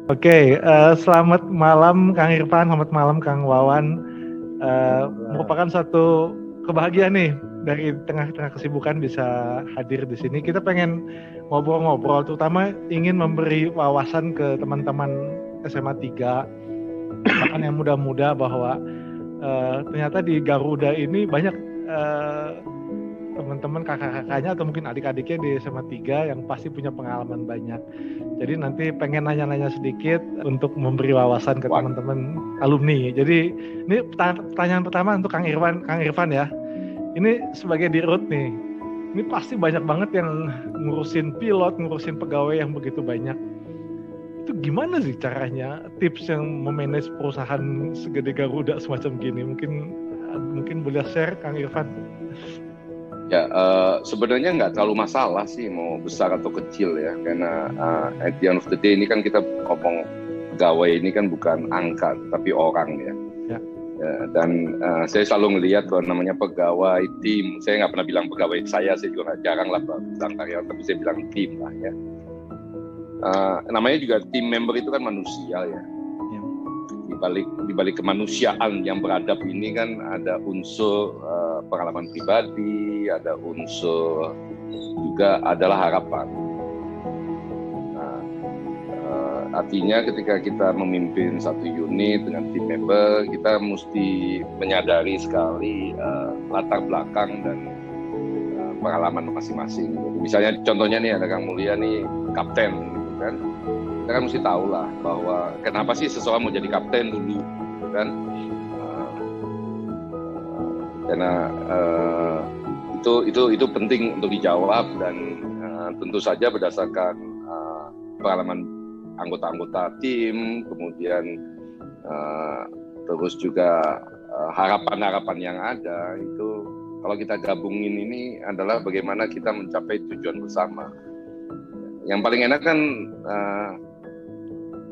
Oke, selamat malam Kang Irfan, selamat malam Kang Wawan. Merupakan satu kebahagiaan nih dari tengah-tengah kesibukan bisa hadir di sini. Kita pengen ngobrol-ngobrol, terutama ingin memberi wawasan ke teman-teman SMA 3, bahkan yang muda-muda bahwa ternyata di Garuda ini banyak teman-teman kakak-kakaknya atau mungkin adik-adiknya di SMA 3 yang pasti punya pengalaman banyak. Jadi nanti pengen nanya-nanya sedikit untuk memberi wawasan ke teman-teman alumni. Jadi ini pertanyaan pertama untuk Kang Irfan ya. Ini sebagai dirut nih, ini pasti banyak banget yang ngurusin pilot, ngurusin pegawai yang begitu banyak. Itu gimana sih caranya, tips yang memanage perusahaan segede Garuda semacam gini? Mungkin boleh share Kang Irfan. Ya, sebenarnya nggak terlalu masalah sih mau besar atau kecil ya, karena at the end of the day ini kan kita ngomong pegawai ini kan bukan angka tapi orang ya. Dan saya selalu ngelihat kalau namanya pegawai tim, saya nggak pernah bilang pegawai saya juga jarang lah bilang karyawan, tapi saya bilang tim lah ya. Namanya juga tim member itu kan manusia ya. Di balik kemanusiaan yang beradab ini kan ada unsur pengalaman pribadi, ada unsur juga adalah harapan. Nah, artinya ketika kita memimpin satu unit dengan tim member, kita mesti menyadari sekali latar belakang dan pengalaman masing-masing. Jadi, misalnya contohnya nih ada Kang Mulia nih kapten, gitu kan. Kita kan mesti tahu lah bahwa kenapa sih seseorang mau jadi kapten dulu, gitu kan? Karena itu penting untuk dijawab dan tentu saja berdasarkan pengalaman anggota-anggota tim, kemudian terus juga harapan-harapan yang ada itu kalau kita gabungin ini adalah bagaimana kita mencapai tujuan bersama. Yang paling enak kan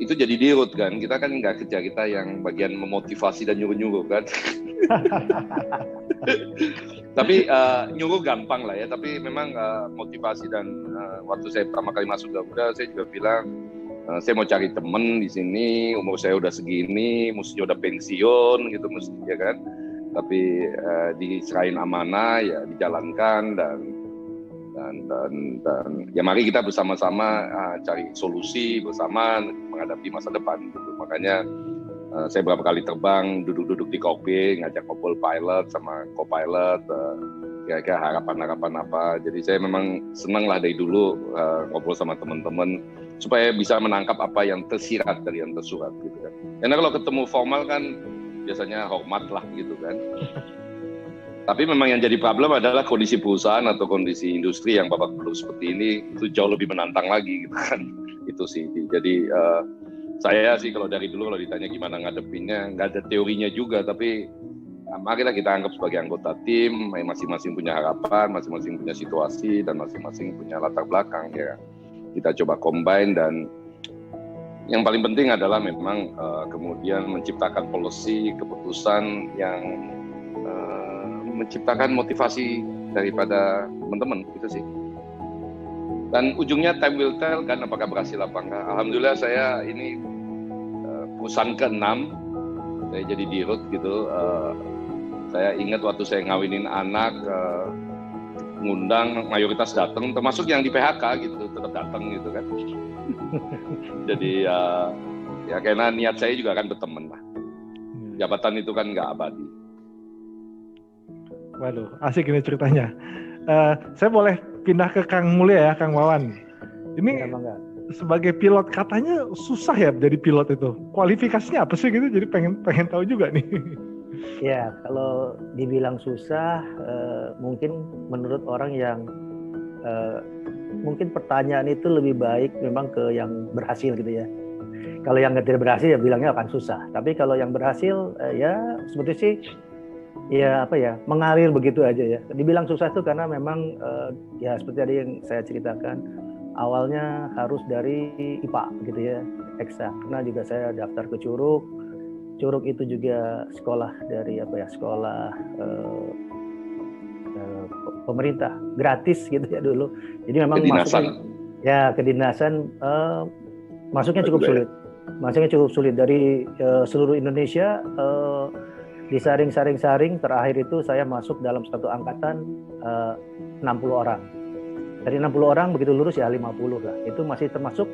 itu jadi dirut kan, kita kan nggak kerja kita yang bagian memotivasi dan nyuruh-nyuruh kan. Tapi nyuruh gampang lah ya, tapi memang motivasi dan waktu saya pertama kali masuk Garuda saya juga bilang saya mau cari temen di sini, umur saya udah segini, mestinya udah pensiun gitu mestinya kan. Tapi diserahin amanah ya dijalankan dan ya mari kita bersama-sama cari solusi bersama menghadapi masa depan gitu. Makanya saya beberapa kali terbang, duduk-duduk di kokpit, ngajak ngobrol pilot sama co-pilot, kira-kira harapan-harapan apa. Jadi saya memang senang lah dari dulu ngobrol sama teman-teman supaya bisa menangkap apa yang tersirat dari yang tersurat gitu kan. Karena kalau ketemu formal kan biasanya hormat lah gitu kan. Tapi memang yang jadi problem adalah kondisi perusahaan atau kondisi industri yang babak belur seperti ini itu jauh lebih menantang lagi gitu kan. Itu sih. Jadi saya sih kalau dari dulu kalau ditanya gimana ngadepinnya, nggak ada teorinya juga, tapi marilah kita anggap sebagai anggota tim, masing-masing punya harapan, masing-masing punya situasi, dan masing-masing punya latar belakang ya. Kita coba combine dan yang paling penting adalah memang kemudian menciptakan policy, keputusan yang menciptakan motivasi daripada teman-teman gitu sih. Dan ujungnya time will tell kan apakah berhasil apa enggak. Alhamdulillah saya ini perusahaan ke-6 saya jadi dirut gitu. Saya ingat waktu saya ngawinin anak ngundang mayoritas datang, termasuk yang di PHK gitu tetap datang gitu kan. Jadi ya karena niat saya juga akan berteman lah. Jabatan itu kan nggak abadi. Waduh, asik ini ceritanya. Saya boleh pindah ke Kang Mulia ya, Kang Wawan. Ini sebagai pilot katanya susah ya jadi pilot itu. Kualifikasinya apa sih gitu? Jadi pengen tahu juga nih. Ya, kalau dibilang susah, mungkin menurut orang yang mungkin pertanyaan itu lebih baik memang ke yang berhasil gitu ya. Kalau yang tidak berhasil ya bilangnya akan susah. Tapi kalau yang berhasil ya seperti sih ya apa ya mengalir begitu aja ya. Dibilang susah itu karena memang ya seperti tadi yang saya ceritakan awalnya harus dari IPA gitu ya, eksak. Karena juga saya daftar ke Curug itu juga sekolah dari apa ya sekolah pemerintah gratis gitu ya dulu. Jadi memang kedinasan. Masuknya cukup sulit. Masanya cukup sulit dari seluruh Indonesia. Disaring terakhir itu saya masuk dalam satu angkatan 60 orang. Dari 60 orang begitu lulus ya 50 lah. Itu masih termasuk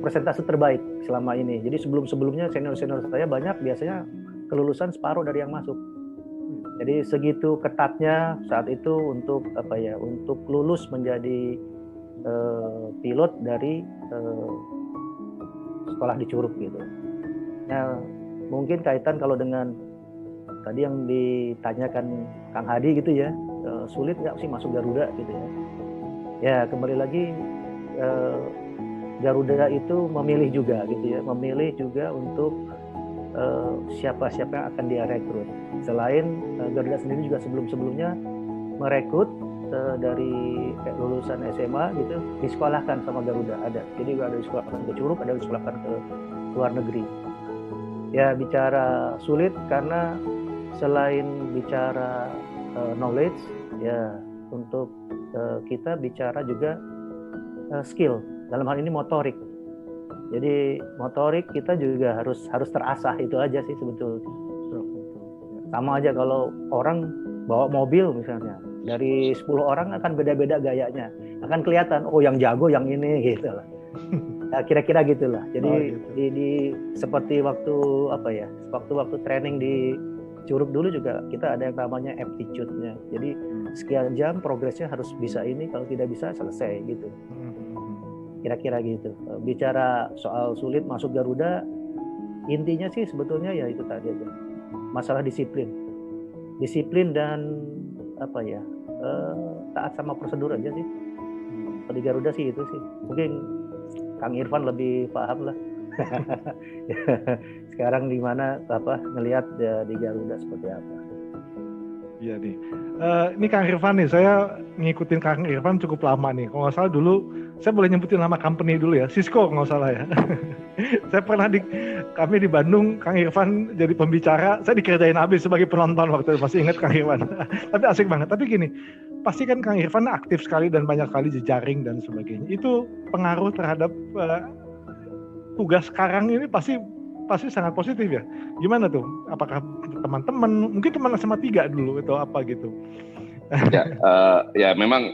persentase terbaik selama ini. Jadi sebelumnya senior-senior saya banyak biasanya kelulusan separuh dari yang masuk. Jadi segitu ketatnya saat itu untuk untuk lulus menjadi pilot dari sekolah di Curug gitu. Nah, mungkin kaitan kalau dengan tadi yang ditanyakan Kang Hadi gitu ya, sulit nggak sih masuk Garuda gitu ya? Ya kembali lagi Garuda itu memilih juga gitu ya, memilih juga untuk siapa-siapa yang akan dia rekrut. Selain Garuda sendiri juga sebelumnya merekrut dari lulusan SMA gitu disekolahkan sama Garuda ada. Jadi ada disekolahkan ke Curug, ada disekolahkan ke luar negeri. Ya bicara sulit karena selain bicara knowledge ya untuk kita bicara juga skill, dalam hal ini motorik. Jadi motorik kita juga harus terasah, itu aja sih sebetulnya. Sama aja kalau orang bawa mobil misalnya, dari 10 orang akan beda-beda gayanya, akan kelihatan oh yang jago yang ini gitu lah. Ya, kira-kira gitulah. Jadi di seperti waktu waktu training di Curug dulu juga kita ada yang namanya aptitude-nya. Jadi sekian jam progresnya harus bisa ini, kalau tidak bisa selesai gitu. Kira-kira gitu. Bicara soal sulit masuk Garuda, intinya sih sebetulnya ya itu tadi aja. Masalah disiplin dan taat sama prosedur aja sih. Di Garuda sih itu sih. Mungkin Kang Irfan lebih paham lah. Sekarang di mana ngelihat di Garuda seperti apa? Iya nih. Ini Kang Irfan nih, saya ngikutin Kang Irfan cukup lama nih. Kalau nggak salah dulu, saya boleh nyebutin nama company dulu ya, Cisco kalau nggak salah ya. Saya pernah kami di Bandung, Kang Irfan jadi pembicara, saya dikerjain habis sebagai penonton waktu itu, masih ingat Kang Irfan. Tapi asik banget. Tapi gini, pasti kan Kang Irfan aktif sekali dan banyak sekali jejaring dan sebagainya. Itu pengaruh terhadap tugas sekarang ini pasti sangat positif ya. Gimana tuh? Apakah teman-teman, mungkin teman SMA 3 dulu atau apa gitu? Ya memang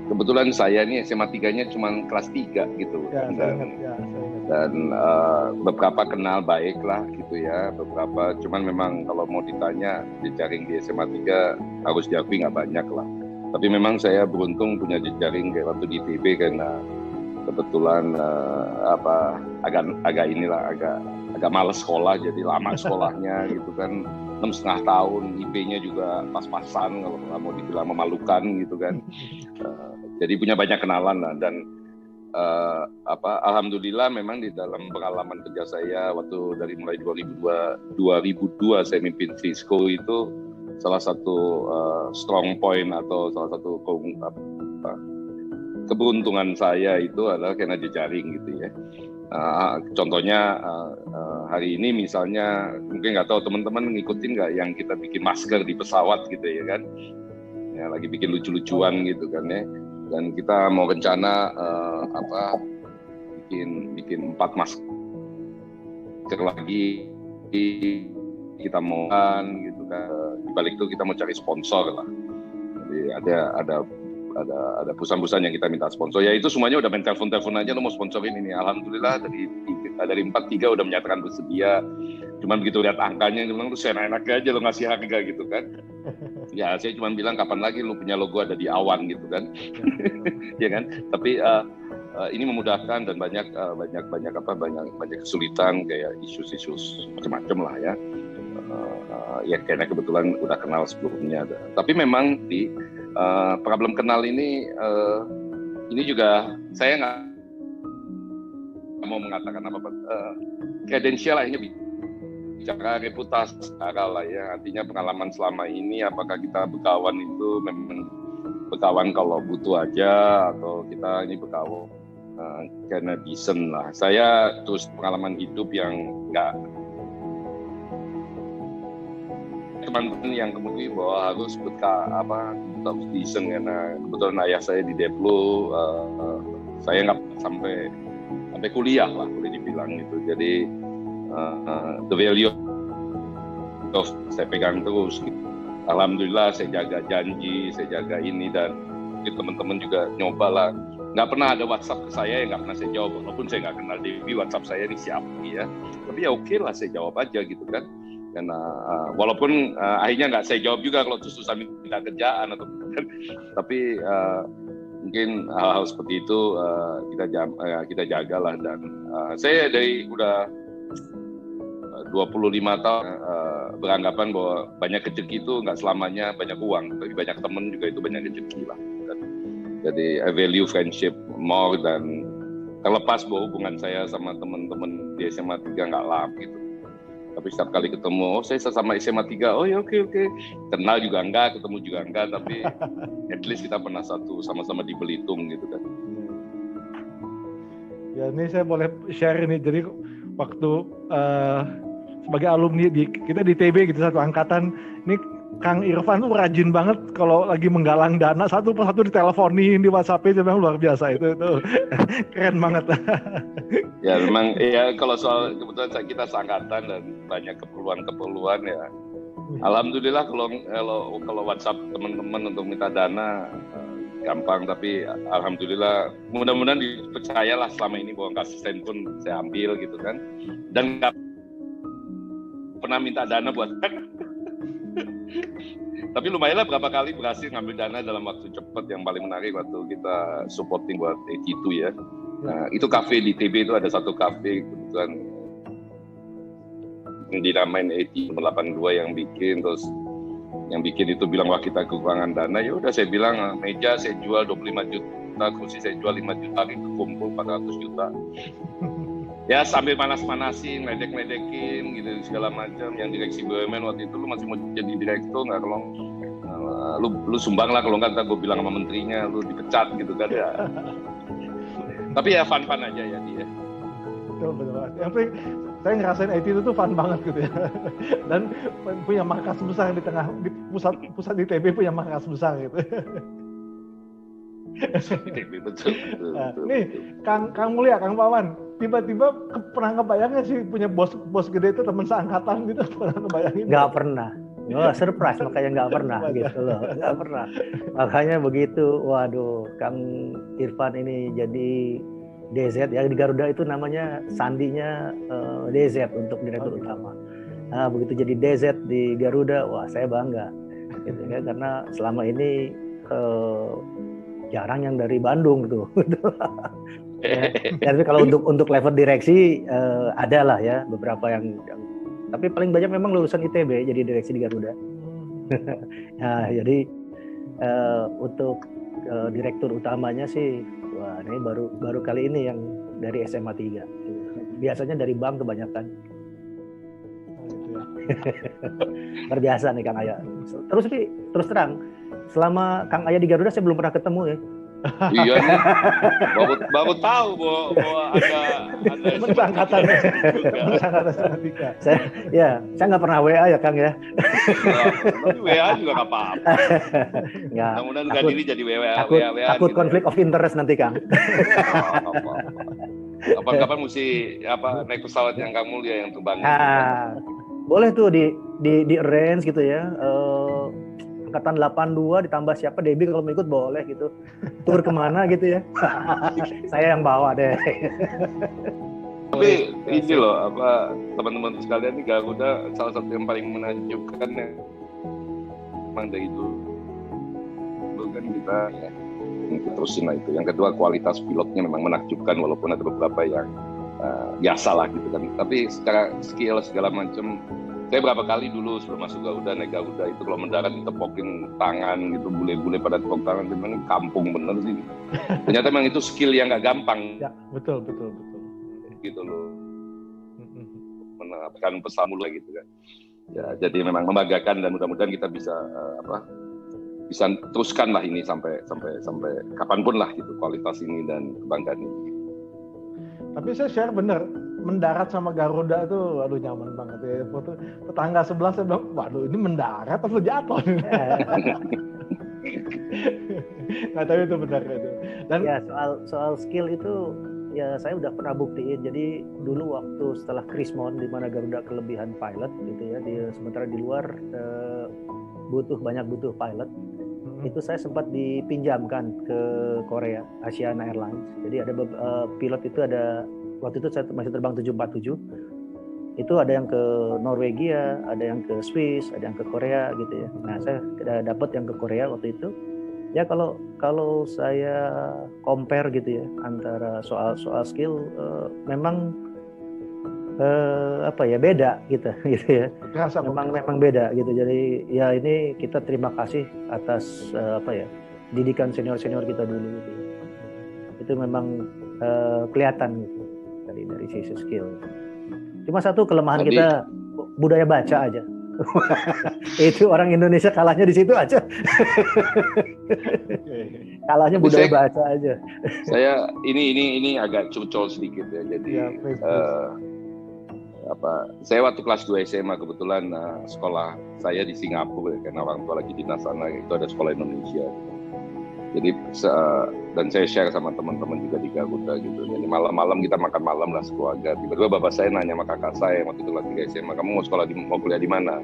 kebetulan saya nih SMA 3-nya cuma kelas 3 gitu. Ya, dan beberapa kenal baik lah gitu ya, beberapa cuman memang kalau mau ditanya jejaring di SMA 3 harus diakui nggak banyak lah. Tapi memang saya beruntung punya jejaring kayak waktu di ITB karena kebetulan agak malas sekolah, jadi lama sekolahnya gitu kan, 6,5 tahun, IP-nya juga pas-pasan kalau nggak mau dibilang memalukan gitu kan. Jadi punya banyak kenalan lah, dan alhamdulillah memang di dalam pengalaman kerja saya waktu dari mulai 2002 saya mimpin Cisco itu salah satu strong point atau salah satu keberuntungan saya itu adalah karena jejaring gitu ya. Contohnya hari ini misalnya mungkin nggak tahu teman-teman ngikutin nggak yang kita bikin masker di pesawat gitu ya kan, ya lagi bikin lucu-lucuan gitu kan ya, dan kita mau rencana bikin 4 masker lagi, kita mau gitu kan, di balik itu kita mau cari sponsor lah. Jadi ada perusahaan-perusahaan yang kita minta sponsor, ya itu semuanya udah main telepon aja, lo mau sponsorin ini. Alhamdulillah dari 4-3 udah menyatakan bersedia. Cuman begitu lihat angkanya, dia bilang tuh enak aja lo ngasih harga gitu kan. Ya saya cuma bilang kapan lagi lo punya logo ada di awan gitu kan. Ya kan. Tapi ini memudahkan dan banyak kesulitan kayak isu-isu macam-macam lah ya. Ya karena kebetulan udah kenal sebelumnya. Tapi memang di problem kenal ini juga saya nggak mau mengatakan apa-apa. Kredensial akhirnya bicara reputasi lah ya. Artinya pengalaman selama ini, apakah kita berkawan itu memang berkawan kalau butuh aja atau kita ini berkawan karena decent lah. Saya terus pengalaman hidup yang nggak teman-teman yang kemudian bahwa harus tetap decent karena kebetulan ayah saya di Deplo, saya nggak sampai kuliah lah boleh dibilang gitu. Jadi the value of saya pegang terus. Gitu. Alhamdulillah saya jaga janji, saya jaga ini dan teman-teman juga nyoba lah. Nggak pernah ada WhatsApp ke saya yang nggak pernah saya jawab. Walaupun saya nggak kenal Dewi, WhatsApp saya ini siapa ya. Tapi ya oke lah saya jawab aja gitu kan. Karena walaupun akhirnya nggak saya jawab juga kalau susah minta kerjaan atau kan. Tapi mungkin hal-hal seperti itu kita jagalah dan saya dari udah 25 tahun beranggapan bahwa banyak rezeki itu nggak selamanya banyak uang, tapi banyak teman juga itu banyak rezeki lah. Jadi I value friendship more dan terlepas bahwa hubungan saya sama teman-teman di SMA 3 nggak lama gitu. Tapi setiap kali ketemu, saya sama SMA 3, oh ya oke. Kenal juga enggak, ketemu juga enggak, tapi at least kita pernah sama-sama di Belitung gitu kan. Ya ini saya boleh share ini, jadi waktu sebagai alumni kita di TB gitu satu angkatan, ini Kang Irfan tuh rajin banget kalau lagi menggalang dana satu persatu diteleponin, di WhatsApp-nya memang luar biasa itu keren banget. Ya memang ya kalau soal kebetulan kita seangkatan dan banyak keperluan ya. Alhamdulillah kalau WhatsApp teman-teman untuk minta dana gampang, tapi alhamdulillah mudah-mudahan dipercayalah selama ini bahwa asisten pun saya ambil gitu kan dan nggak pernah minta dana buat tapi lumayanlah berapa kali berhasil ngambil dana dalam waktu cepat. Yang paling menarik waktu kita supporting buat E2 ya. Nah, itu kafe di TB itu ada satu kafe kebetulan yang dinamain E82 yang bikin, terus yang bikin itu bilang wah kita kekurangan dana, ya udah saya bilang meja saya jual 25 juta, kursi saya jual 5 juta, itu kumpul 400 juta. Ya sambil panas-panasin, ledek-ledekin gitu segala macam. Yang direksi BUMN waktu itu lu masih mau jadi direktur nggak, kalau lu sumbang lah, kalau nggak gue bilang sama menterinya lu dipecat gitu kan ya. Tapi ya fun aja ya dia. Betul. Yang penting saya ngerasain IT itu tuh fun banget gitu ya. Dan punya markas besar di tengah, di pusat di TB punya markas besar gitu. Betul. Nih Kang Mulia, Kang Pawan, tiba-tiba pernah ngebayangnya sih punya bos gede itu teman seangkatan gitu, pernah ngebayangin? Nggak pernah. Oh, surprise makanya nggak pernah gitu loh, nggak pernah. Makanya begitu, waduh, Kang Irfan ini jadi DZ ya, di Garuda itu namanya sandinya DZ untuk direktur utama. Nah, begitu jadi DZ di Garuda, wah saya bangga gitu ya, karena selama ini jarang yang dari Bandung gitu. Ya, tapi kalau untuk level direksi ada lah ya beberapa yang tapi paling banyak memang lulusan ITB jadi direksi di Garuda. Nah, jadi untuk direktur utamanya sih, wah ini baru kali ini yang dari SMA 3. Biasanya dari bank kebanyakan. Luar biasa nih Kang Aya. Terus terang, selama Kang Aya di Garuda saya belum pernah ketemu ya. Iya nih, baru tahu bahwa ada angkatan sama tiga. Saya nggak pernah WA ya Kang ya. Tapi WA juga nggak apa-apa. Mudah-mudahan nggak diri jadi WA. Takut konflik of interest nanti Kang. Kapan-kapan mesti naik pesawat yang kamu lihat yang terbang. Boleh tuh di arrange gitu ya. Angkatan 82 ditambah siapa, Debbie kalau mau ikut boleh gitu. Tur kemana gitu ya. Saya yang bawa deh. Tapi ini loh, teman-teman sekalian di Garuda salah satu yang paling menakjubkan ya. Memang dari dulu kan kita terusin lah itu. Yang kedua kualitas pilotnya memang menakjubkan walaupun ada beberapa yang biasa lah gitu kan. Tapi secara skill segala macam, saya berapa kali dulu sebelum masuk Garuda, naik Garuda itu kalau mendarat ditepokin tangan gitu, bule-bule pada tepok tangan, memang kampung bener sih. Ternyata memang itu skill yang nggak gampang. Ya, betul. Gitu loh. Menerapkan pesan mulai gitu kan. Ya, jadi memang membanggakan dan mudah-mudahan kita bisa teruskan lah ini sampai kapanpun lah gitu kualitas ini dan kebanggaan ini. Tapi saya share bener, mendarat sama Garuda tuh waduh nyaman banget ya. Foto tetangga sebelah saya bilang, waduh ini mendarat atau jatuh? Nggak tahu itu benar itu. Dan ya soal skill itu ya saya udah pernah buktiin. Jadi dulu waktu setelah Krismon di mana Garuda kelebihan pilot gitu ya, sementara di luar butuh pilot. Itu saya sempat dipinjamkan ke Korea, Asiana Airlines. Jadi ada pilot itu ada, waktu itu saya masih terbang 747. Itu ada yang ke Norwegia, ada yang ke Swiss, ada yang ke Korea gitu ya. Nah, saya dapat yang ke Korea waktu itu. Ya kalau saya compare gitu ya antara soal skill memang beda gitu ya. Memang beda gitu. Jadi ya ini kita terima kasih atas didikan senior kita dulu gitu. Itu memang kelihatan gitu dari sisi skill. Cuma satu kelemahan kita budaya baca aja. Itu orang Indonesia kalahnya di situ aja. Kalahnya budaya baca aja. Saya ini agak curcol sedikit ya. Jadi saya waktu kelas 2 SMA kebetulan sekolah saya di Singapura ya, karena orang tua lagi dinas sana, itu ada sekolah Indonesia. Jadi dan saya share sama teman-teman juga di Garuda gitu. Jadi malam-malam kita makan malam lah sekeluarga. Tiba-tiba bapak saya nanya sama kakak saya waktu itu kelas 3 SMA, kamu mau kuliah di mana?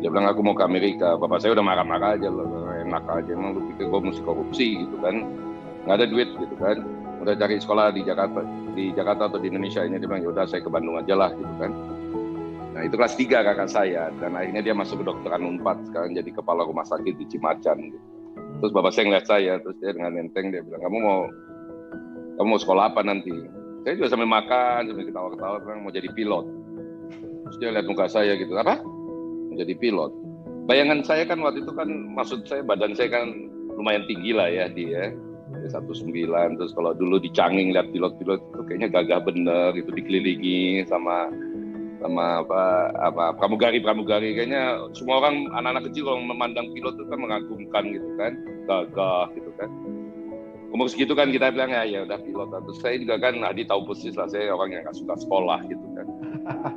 Dia bilang aku mau ke Amerika. Bapak saya udah marah-marah aja loh, enak aja, emang lu pikir gue mesti korupsi gitu kan? Nggak ada duit gitu kan? Udah cari sekolah di Jakarta atau di Indonesia. Ini dia bilang yaudah saya ke Bandung aja lah gitu kan. Nah itu kelas 3 kakak saya, dan akhirnya dia masuk ke kedokteran Unpad, sekarang jadi kepala rumah sakit di Cimacan gitu. Terus bapak saya ngeliat saya, terus dia dengan enteng dia bilang, kamu mau sekolah apa nanti? Saya juga sambil makan, sambil ketawa-ketawa, bilang mau jadi pilot. Terus dia lihat muka saya gitu, apa? Mau jadi pilot. Bayangan saya kan waktu itu kan, maksud saya badan saya kan lumayan tinggi lah ya dia. 19, terus kalau dulu di Cangging lihat pilot-pilot itu kayaknya gagah bener, itu dikelilingi sama pramugari, kayaknya semua orang, anak-anak kecil kalau memandang pilot itu kan mengagumkan gitu kan, gagah gitu kan. Umur segitu kan kita bilang ya udah pilot. Terus saya juga kan Adi tahu persis lah, saya orang yang nggak suka sekolah gitu kan.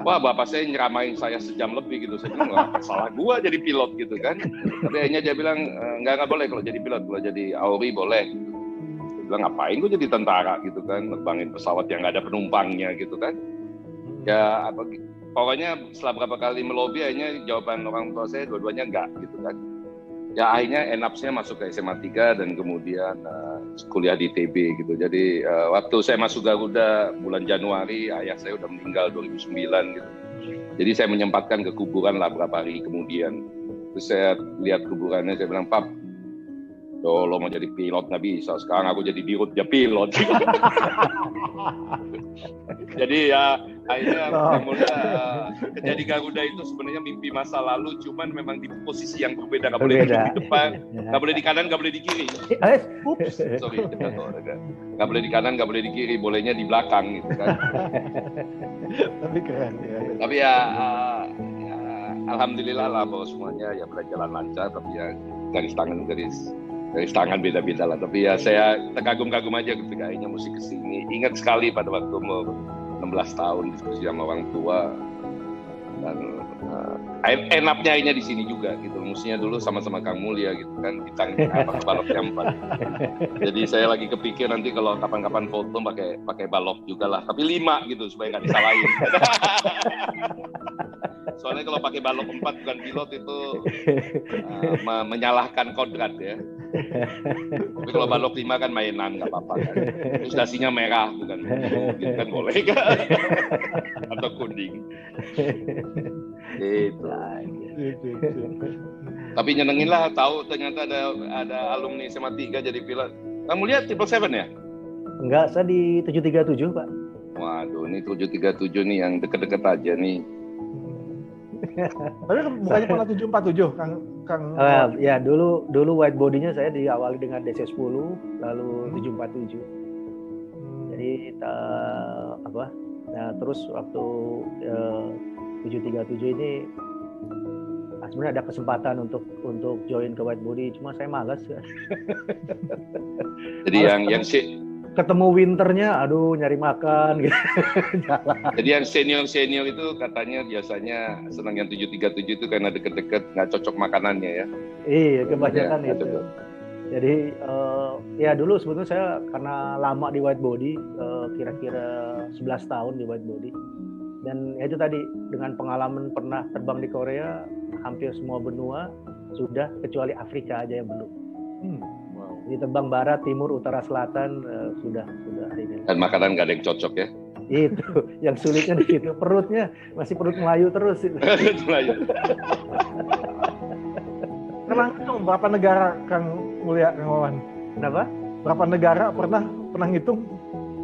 Wah bapak saya nyeramain saya sejam lebih gitu, saya bilang salah gua jadi pilot gitu kan. Tapi akhirnya dia bilang nggak boleh kalau jadi pilot, kalau jadi AORI boleh. Dia bilang ngapain gua jadi tentara gitu kan, nerbangin pesawat yang nggak ada penumpangnya gitu kan. Ya pokoknya setelah berapa kali melobi, akhirnya jawaban orang tua saya dua-duanya enggak gitu kan. Ya akhirnya enapsnya masuk ke SMA 3 dan kemudian kuliah di ITB gitu. Jadi waktu saya masuk Garuda bulan Januari, ayah saya udah meninggal 2009 gitu. Jadi saya menyempatkan ke kuburan lah berapa hari kemudian. Terus saya lihat kuburannya, saya bilang, Pap, lo mau jadi pilot nggak bisa, sekarang aku jadi dirut dia pilot. Jadi ya akhirnya mudah jadi Garuda itu sebenarnya mimpi masa lalu, cuman memang di posisi yang berbeda, nggak boleh di depan, nggak boleh di kanan, nggak boleh di kiri. Ups, sorry, nggak boleh di kanan, nggak boleh di kiri, bolehnya di belakang gitu kan. Tapi keren ya. Tapi ya alhamdulillah lah bahwa semuanya ya berjalan lancar, tapi ya garis tangan beda-beda lah. Tapi ya saya terkagum-kagum aja ketika akhirnya musik kesini. Ingat sekali pada waktu umur 16 tahun diskusi sama orang tua, dan enaknya akhirnya di sini juga gitu. Musinya dulu sama-sama Kang Mulya gitu kan, bintang baloknya 4. Jadi saya lagi kepikir nanti kalau kapan-kapan foto pakai balok juga lah, tapi 5 gitu supaya nggak disalahin. Soalnya kalau pakai balok 4 bukan pilot itu menyalahkan kodrat ya. Tapi kalau balok 5 kan mainan, nggak apa-apa kan. Terus dasinya merah bukan gitu kan, boleh kan? Atau kuning. Gitu. Tapi nyenengin lah, tahu ternyata ada alumni SMA 3 jadi pilot. Kamu lihat 777 ya? Enggak, saya di 737 Pak. Waduh, ini 737 nih yang deket-deket aja nih. Tapi bukannya pernah 747 Kang ya dulu wide body-nya saya diawali dengan DC-10 lalu 747. Jadi terus waktu 737 ini sebenarnya ada kesempatan untuk join ke wide body, cuma saya malas. Jadi ketemu winternya, aduh nyari makan gitu. Jalan. Jadi yang senior itu katanya biasanya senang yang 737 itu karena deket-deket nggak cocok makanannya ya. Iya, kebanyakan Ya, itu. Jadi ya dulu sebetulnya saya karena lama di white body, kira-kira 11 tahun di white body. Dan itu tadi dengan pengalaman pernah terbang di Korea, hampir semua benua sudah kecuali Afrika aja yang belum. Wow. Jadi terbang barat, timur, utara, selatan sudah ini. Dan makanan nggak ada yang cocok ya. Itu yang sulitnya di situ, perutnya masih perut Melayu terus. Pernah ngitung berapa negara Kang Mulya, Kang Wawan? Kenapa? Berapa negara pernah ngitung?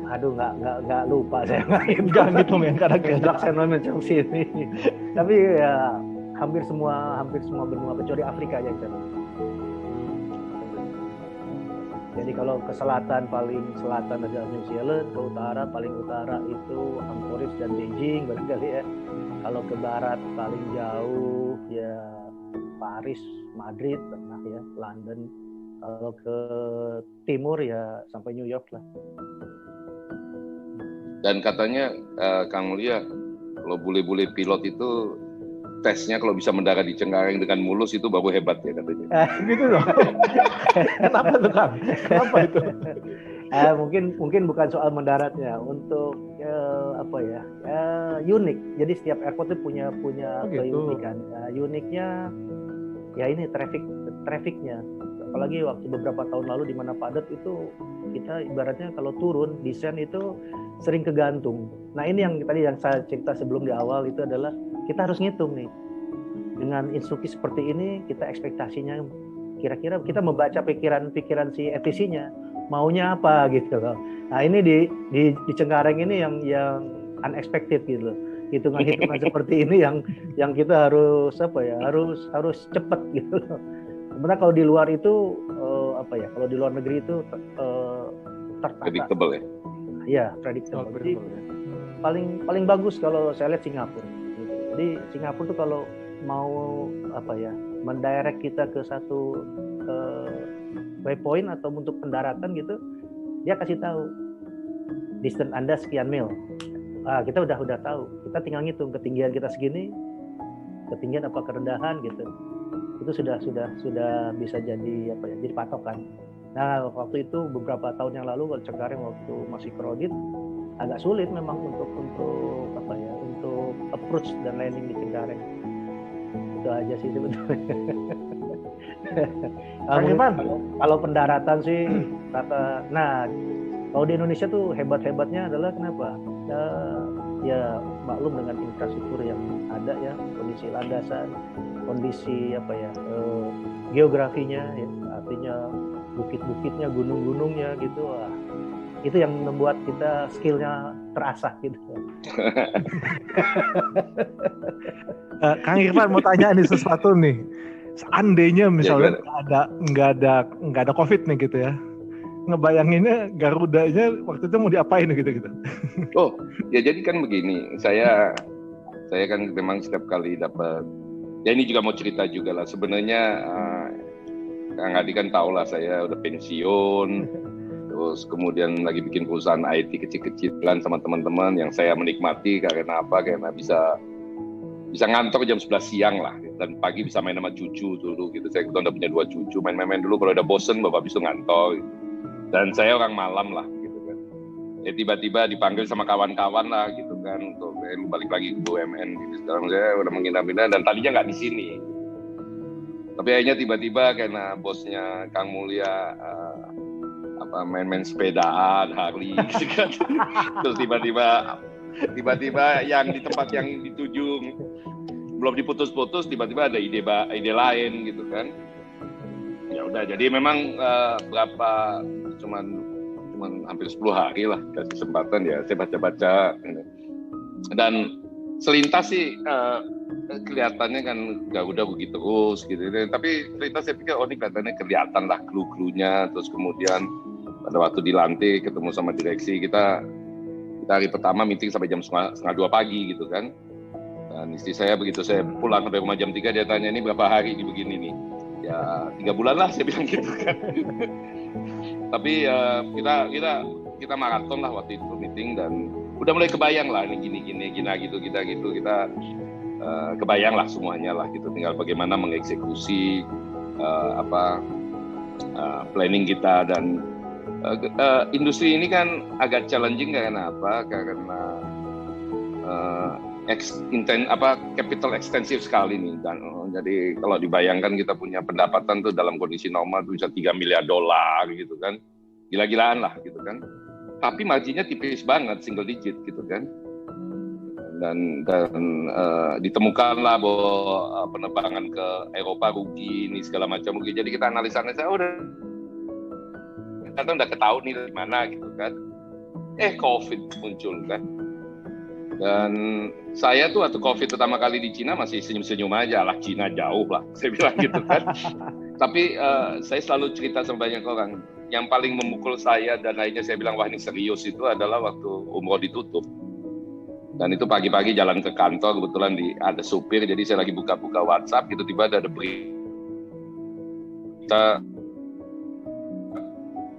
Aduh nggak lupa saya nggak ngitung ya karena kejak saya macam sini. Tapi ya hampir semua benua kecuali Afrika aja kan. Jadi kalau ke selatan paling selatan ada New Zealand, ke utara paling utara itu Anchorage dan Beijing barangkali ya. Kalau ke barat paling jauh ya Paris, Madrid, pernah ya, London. Kalau ke timur ya sampai New York lah. Dan katanya Kang Mulya, kalau bule-bule pilot itu tesnya kalau bisa mendarat di Cengkareng dengan mulus itu baru hebat ya katanya. Gitu loh. Kenapa tuh Kang? Kenapa itu? Mungkin bukan soal mendaratnya, untuk unik. Jadi setiap airport itu punya keunikan. Uniknya ya ini trafficnya. Apalagi waktu beberapa tahun lalu di mana padat itu kita ibaratnya kalau turun descent itu sering kegantung. Nah ini yang tadi yang saya cerita sebelum di awal itu adalah kita harus ngitung nih dengan instruksi seperti ini kita ekspektasinya kira-kira kita membaca pikiran si FTC-nya maunya apa gitu loh. Nah ini di Cengkareng ini yang unexpected gitu loh. Hitungan-hitungan seperti ini yang kita harus harus cepat gitu loh. Sebenarnya kalau di luar itu kalau di luar negeri itu tertata. Predictable ya. Iya, predictable. Jadi paling bagus kalau saya lihat Singapura. Gitu. Jadi Singapura tuh kalau mau mendirect kita ke satu waypoint atau untuk pendaratan gitu, dia kasih tahu distance Anda sekian mil. Kita udah tahu. Kita tinggal ngitung ketinggian kita segini, ketinggian apa kerendahan gitu. Itu sudah bisa jadi jadi patokan. Nah waktu itu beberapa tahun yang lalu kalau Cengkareng waktu masih crowded agak sulit memang untuk approach dan landing di Cengkareng. Itu aja sih sebetulnya. Kalau pendaratan sih kalau di Indonesia tuh hebatnya adalah kenapa? Ya maklum dengan infrastruktur yang ada ya, kondisi landasan, kondisi geografinya ya, artinya bukit-bukitnya, gunung-gunungnya gitu. Itu yang membuat kita skillnya terasah gitu. Kang Irfan mau tanya nih sesuatu nih. Seandainya misalnya nggak ada COVID nih gitu ya, ngebayanginnya Garudanya waktu itu mau diapain gitu. Oh ya jadi kan begini, saya kan memang setiap kali dapat, ya ini juga mau cerita juga lah. Sebenarnya Kang Adi kan tahu lah saya udah pensiun, terus kemudian lagi bikin perusahaan IT kecil-kecilan sama teman-teman yang saya menikmati karena apa? Karena bisa ngantor jam 11 siang lah, dan pagi bisa main sama cucu dulu gitu. Saya udah punya 2 cucu, main-main dulu kalau udah bosen bapak bisa ngantor gitu. Dan saya orang malam lah gitu kan. Ya tiba-tiba dipanggil sama kawan-kawan lah gitu kan untuk balik lagi ke BUMN gitu. Sekarang saya udah menginap-inap dan tadinya nggak di sini. Tapi akhirnya tiba-tiba karena bosnya Kang Mulya main-main sepedaan, Harley gitu kan. Terus tiba-tiba yang di tempat yang dituju belum diputus-putus, tiba-tiba ada ide lain gitu kan. Ya udah, jadi memang cuman hampir 10 hari lah kasih kesempatan ya, saya baca-baca dan selintas sih kelihatannya kan Garuda begitu terus gitu. Tapi selintas saya pikir ini kelihatannya kelihatan lah clue-cluenya. Terus kemudian pada waktu dilantik ketemu sama direksi kita hari pertama meeting sampai jam 1:30 pagi gitu kan. Dan istri saya begitu saya pulang sampai rumah jam 3 dia tanya ini berapa hari di begini nih. Ya 3 bulan lah saya bilang gitu kan. Tapi kita kita maraton lah waktu itu meeting, dan udah mulai kebayang lah ini gini gitu kita kebayang lah semuanya lah gitu, tinggal bagaimana mengeksekusi planning kita. Dan industri ini kan agak challenging karena apa? Karena capital ekstensif sekali nih, dan jadi kalau dibayangkan kita punya pendapatan tuh dalam kondisi normal tuh bisa $3 miliar gitu kan, gila-gilaan lah gitu kan, tapi marginnya tipis banget, single digit gitu kan, dan ditemukanlah bahwa penerbangan ke Eropa rugi ini segala macam rugi, jadi kita analisa udah ketahuan nih dari mana gitu kan, COVID muncul kan. Dan saya tuh waktu COVID pertama kali di Cina masih senyum-senyum aja lah, Cina jauh lah, saya bilang gitu kan. Tapi saya selalu cerita sama banyak orang, yang paling memukul saya dan akhirnya saya bilang, wah ini serius, itu adalah waktu umroh ditutup. Dan itu pagi-pagi jalan ke kantor, kebetulan ada supir, jadi saya lagi buka-buka WhatsApp, gitu tiba-tiba ada berita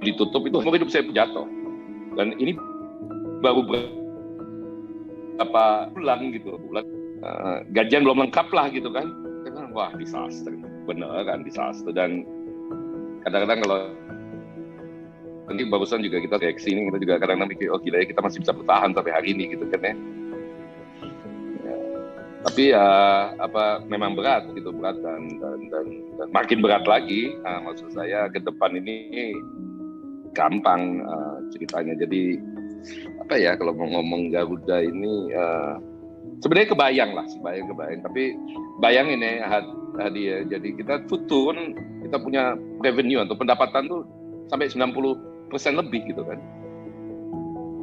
ditutup, itu umroh hidup saya jatuh. Dan ini baru berapa bulan gitu, gajian belum lengkap lah gitu kan. Saya bilang, wah disaster, bener kan disaster. Dan kadang-kadang kalau nanti barusan juga kita reaksi ini, kita juga kadang-kadang mikir, oh gila ya kita masih bisa bertahan sampai hari ini gitu kan ya. Tapi memang berat gitu, berat dan makin berat lagi. Maksud saya ke depan ini gampang ceritanya. Jadi kalau mau ngomong Garuda ini sebenarnya kebayang. Tapi bayangin ya Hadi ya, jadi kita turun, kita punya revenue atau pendapatan tuh sampai 90% lebih gitu kan.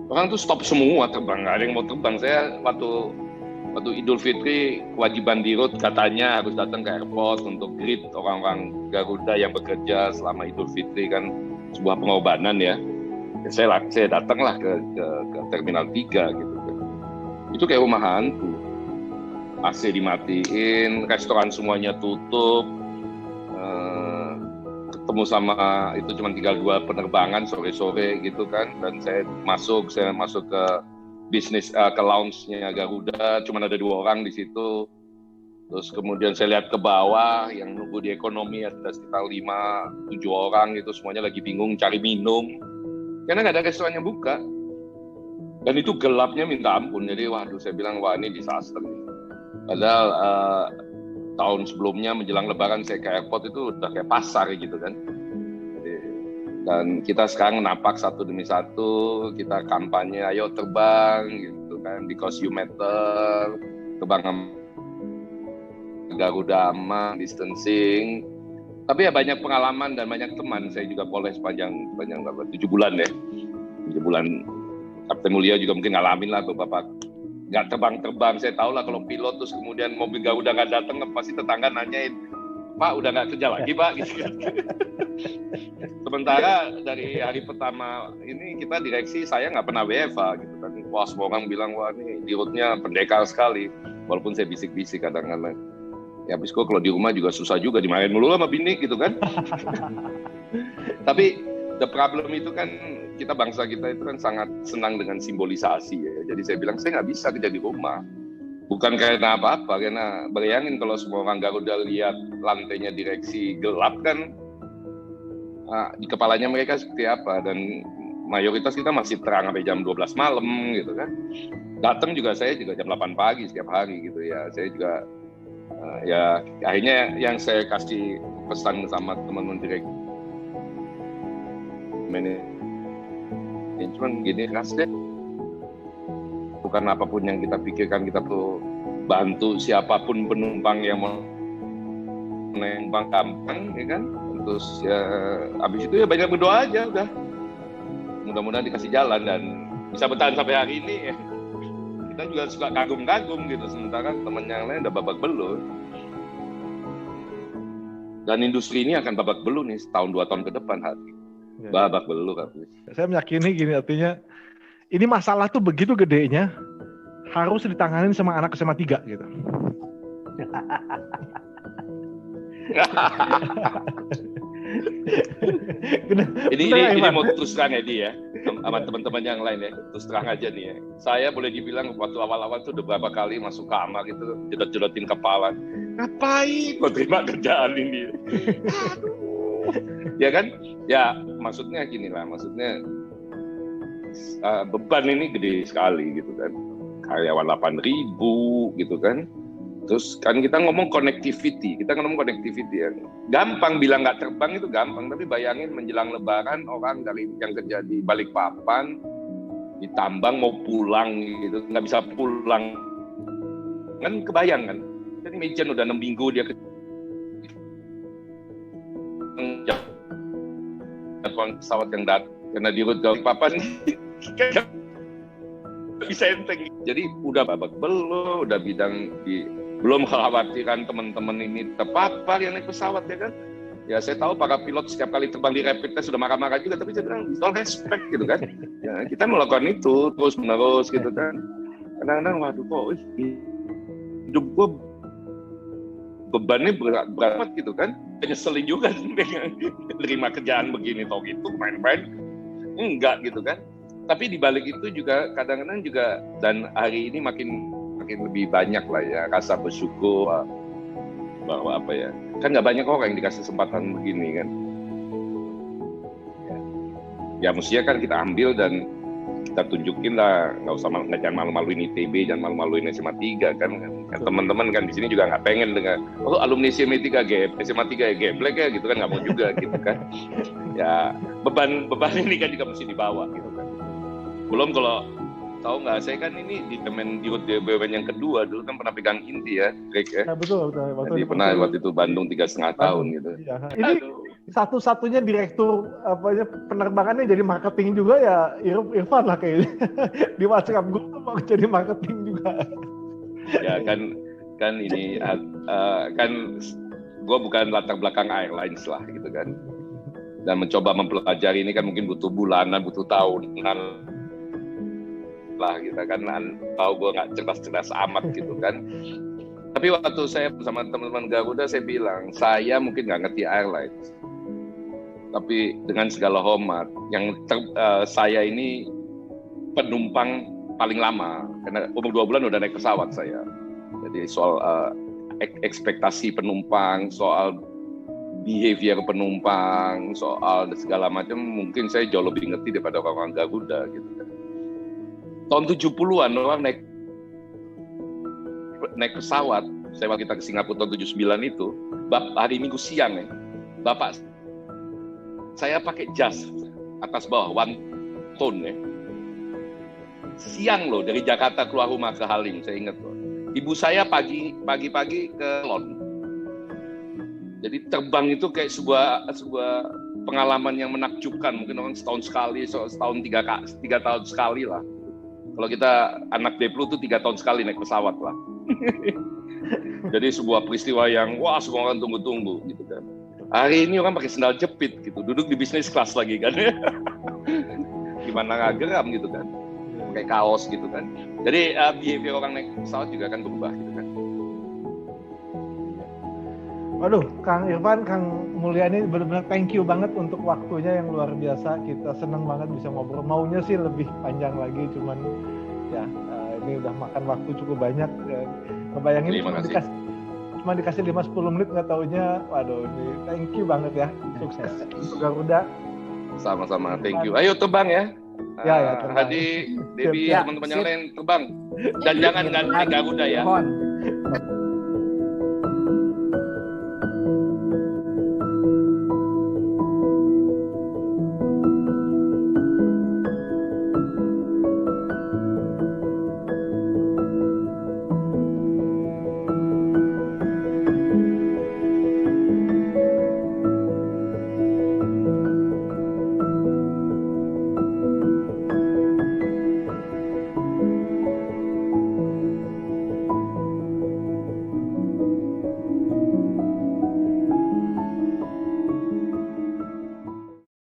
Orang tuh stop semua terbang, nggak ada yang mau terbang. Saya waktu Idul Fitri kewajiban di road, katanya harus datang ke airport untuk greet orang-orang Garuda yang bekerja selama Idul Fitri kan, sebuah pengorbanan ya. Saya datanglah ke Terminal 3 gitu. Itu kayak rumah hantu. AC dimatiin, restoran semuanya tutup. Ketemu sama itu cuma tinggal 2 penerbangan sore-sore gitu kan, dan saya masuk ke bisnis ke lounge-nya Garuda, cuma ada 2 orang di situ. Terus kemudian saya lihat ke bawah, yang nunggu di ekonomi ada sekitar 5-7 orang gitu, semuanya lagi bingung cari minum. Karena nggak ada restoran yang buka. Dan itu gelapnya minta ampun. Jadi waduh, saya bilang wah ini disaster nih. Padahal tahun sebelumnya menjelang Lebaran saya ke airport itu udah kayak pasar gitu kan. Dan kita sekarang napak satu demi satu, kita kampanye ayo terbang gitu kan, because you matter, terbang Garuda aman, distancing. Tapi ya banyak pengalaman dan banyak teman. Saya juga poleh sepanjang 7 bulan ya. 7 bulan. Kapten Mulia juga mungkin ngalamin lah beberapa nggak terbang-terbang. Saya tahu lah kalau pilot terus kemudian mobil Garuda nggak datang, pasti tetangga nanyain, Pak udah nggak kerja lagi Pak gitu kan. Sementara dari hari pertama ini kita direksi, saya nggak pernah WFA gitu kan. Wah semua orang bilang wah ini di route-nya pendekar sekali. Walaupun saya bisik-bisik kadang-kadang. Ya habis kok kalau di rumah juga susah juga, dimarahin mulu sama bini gitu kan. Tapi the problem itu kan, bangsa kita itu kan sangat senang dengan simbolisasi ya. Jadi saya bilang saya nggak bisa kerja di rumah. Bukan karena apa-apa, karena bayangin kalau semua orang Garuda lihat lantainya direksi gelap kan, di kepalanya mereka seperti apa. Dan mayoritas kita masih terang sampai jam 12 malam gitu kan. Datang juga saya juga jam 8 pagi setiap hari gitu ya. Saya juga ya akhirnya yang saya kasih pesan sama teman-teman direksi manajemen gini, keras deh, bukan apapun yang kita pikirkan kita perlu bantu siapapun penumpang yang mau menumpang gampang ya kan. Terus ya habis itu ya banyak berdoa aja udah, mudah-mudahan dikasih jalan dan bisa bertahan sampai hari ini ya. Kita juga suka kagum-kagum gitu, sementara teman yang lain udah babak belur. Dan industri ini akan babak belur nih setahun 2 tahun ke depan Hadi. Ya. Babak belur habis. Saya meyakini gini, artinya ini masalah tuh begitu gedenya harus ditanganin sama anak SMA 3 gitu. ini mau terus terang Edi ya. sama teman-teman yang lain ya. Terus terang aja nih ya. Saya boleh dibilang waktu awal-awal tuh udah berapa kali masuk kamar gitu, jedot-jedotin kepala. Ngapain gua terima kerjaan ini? Aduh. Ya kan? Ya maksudnya gini lah, maksudnya beban ini gede sekali gitu kan. Karyawan 8.000 gitu kan. Terus kan kita ngomong connectivity ya. Gampang bilang nggak terbang itu gampang, tapi bayangin menjelang Lebaran orang dari yang kerja di Balikpapan, di Tambang mau pulang gitu, nggak bisa pulang. Kan kebayang kan? Jadi Mejan udah 6 minggu dia pesawat yang datang karena di rute Balikpapan bisa enteng. Jadi udah babak belur, udah bidang di belum khawatiran teman-teman ini terpapar yang naik pesawat ya kan. Ya saya tahu para pilot setiap kali terbang di rapid test sudah marah-marah juga, tapi saya bilang with all respect gitu kan. Ya, kita melakukan itu terus-menerus gitu kan. Kadang-kadang waduh kok hidup gue bebannya berat gitu kan. Nyeselin juga terima kerjaan begini toh gitu main-main. Enggak gitu kan. Tapi di balik itu juga kadang-kadang juga, dan hari ini makin lebih banyak lah ya rasa bersyukur bahwa apa ya, kan nggak banyak orang yang dikasih kesempatan begini kan. Ya mestinya kan kita ambil dan kita tunjukin lah, nggak usah jangan malu-maluin ITB, jangan malu-maluin SMA 3 kan. Teman-teman kan di sini juga nggak pengen dengan alumni SMA 3 ya geblek ya gitu kan, nggak mau juga gitu kan. Ya beban ini kan juga mesti dibawa gitu kan. Belum kalau tahu nggak, saya kan ini di BUMN yang kedua, dulu kan pernah pegang inti ya, Greg ya. Ya betul. Jadi pernah waktu itu Bandung 3,5 tahun gitu. Iya. Ini satu-satunya direktur penerbangannya jadi marketing juga ya Irfan lah kayaknya. Di WhatsApp gue mau jadi marketing juga. Ya kan ini kan gue bukan latar belakang airlines lah gitu kan. Dan mencoba mempelajari ini kan mungkin butuh bulanan, butuh tahunan lah kita kan tahu gue nggak cerdas amat gitu kan. Tapi waktu saya bersama teman-teman Garuda saya bilang saya mungkin nggak ngerti airlines, tapi dengan segala hormat saya ini penumpang paling lama karena umur 2 bulan udah naik pesawat saya. Jadi soal ekspektasi penumpang, soal behavior penumpang, soal segala macam mungkin saya jauh lebih ngerti daripada orang-orang Garuda gitu kan. Tahun 70-an orang naik pesawat, saya waktu kita ke Singapura tahun 79 itu, hari Minggu siang ya, Bapak saya pakai jas atas bawah one tone ya. Siang loh dari Jakarta keluar rumah ke Halim, saya ingat loh. Ibu saya pagi-pagi ke Lon. Jadi terbang itu kayak sebuah pengalaman yang menakjubkan. Mungkin orang setahun sekali, setahun 3 tahun sekali lah. Kalau kita anak Deplu tuh 3 tahun sekali naik pesawat lah. Jadi sebuah peristiwa yang wah semua orang tunggu-tunggu gitu kan. Hari ini orang pakai sendal jepit gitu, duduk di bisnis kelas lagi kan. Gimana nggak geram gitu kan. Pakai kaos gitu kan. Jadi behavior orang naik pesawat juga kan berubah gitu kan. Waduh, Kang Irfan, Kang Mulyani benar-benar thank you banget untuk waktunya yang luar biasa. Kita senang banget bisa ngobrol. Maunya sih lebih panjang lagi, cuman ya ini udah makan waktu cukup banyak. Ngebayangin cuma dikasih 5-10 menit nggak taunya. Waduh, ini thank you banget ya. Sukses untuk Garuda. Sama-sama, thank you. Ayo terbang ya. Ya, terbang. Hadi, Debbie, teman-teman yang lain terbang. Dan jangan ganti Garuda ya.